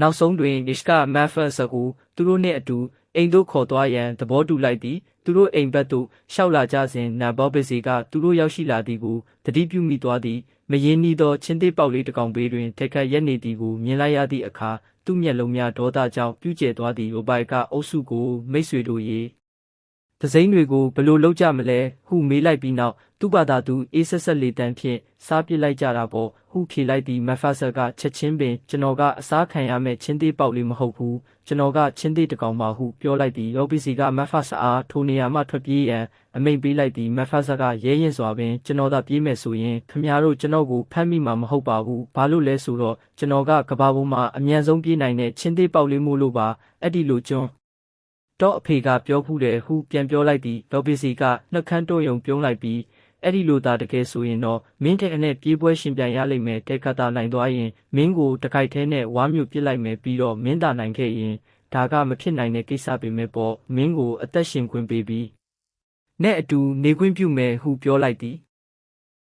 နောက်ဆုံးတွင် Ishka Mafas ကိုသူတို့နှင့်အတူအိမ်သို့ခေါ်သွားရန်သဘောတူလိုက်သည်သူတို့အိမ်ဘက်သို့ရှောက်လာကြစဉ်နန်ဘောပစီကသူတို့ရောက်ရှိလာသည်ကိုသတိပြုမိသွားသည်မရင်းနှီးသောချင်းသေးပေါက်လေးတစ်ကောင်ဘေးတွင်ထိတ်ခတ်ရက်နေသည်ကိုမြင်လိုက်ရသည့်အခါသူ့မျက်လုံးများဒေါသကြောင့်ပြုကျဲသွားသည်ရိုပိုင်ကအုပ်စုကိုမိတ်ဆွေတို့ရေသစိမ်းတွေကိုဘလို့လောက်ကြမလဲဟုမေးလိုက်ပြီးနောက်သူ့ဘာသာသူအေးဆက်ဆက်လေတန်းဖြင့်စားပစ်လိုက်ကြတာပေါ့ဟုဖြေလိုက်သည်မက်ဖာဆာကချက်ချင်းပင်ကျွန်တော်ကအစားခံရမယ့်ချင်းသေးပေါက်လေးမဟုတ်ဘူးကျွန်တော်ကချင်းသေးတကောင်ပါဟုပြောလိုက်သည်ရောဘီစီကမက်ဖာဆာအားထိုနေရာမှထွက်ပြေးရန်အမိန့်ပေးလိုက်သည်မက်ဖာဆာကရဲရင်စွာပင်ကျွန်တော်သာပြေးမယ်ဆိုရင်ခမရတို့ကျွန်တော်ကိုဖမ်းမိမှာမဟုတ်ပါဘူးဘာလို့လဲဆိုတော့ကျွန်တော်ကကဘာပေါ်မှာအမြန်ဆုံးပြေးနိုင်တဲ့ချင်းသေးပေါက်လေးမို့လို့ပါအဲ့ဒီလိုကျွန်းတော့အဖေကပြောဖူးတယ်ဟုပြန်ပြောလိုက်သည်ဒေါ်ပီစီကနှုတ်ခမ်းတော့ယုံပြုံးလိုက်ပြီးအဲ့ဒီလိုသာတကယ်ဆိုရင်တော့မင်းတဲ့နဲ့ပြေးပွဲရှင်ပြန်ရလိမ့်မယ်တဲ့ကတာနိုင်သွားရင်မင်းကိုတခိုက်ထဲနဲ့ဝါမျိုးပြစ်လိုက်မယ်ပြီးတော့မင်းသာနိုင်ခဲ့ရင်ဒါကမဖြစ်နိုင်တဲ့ကိစ္စပဲပေါ့မင်းကိုအသက်ရှင်ခွင့်ပေးပြီးနဲ့အတူနေခွင့်ပြုမယ်ဟုပြောလိုက်သည်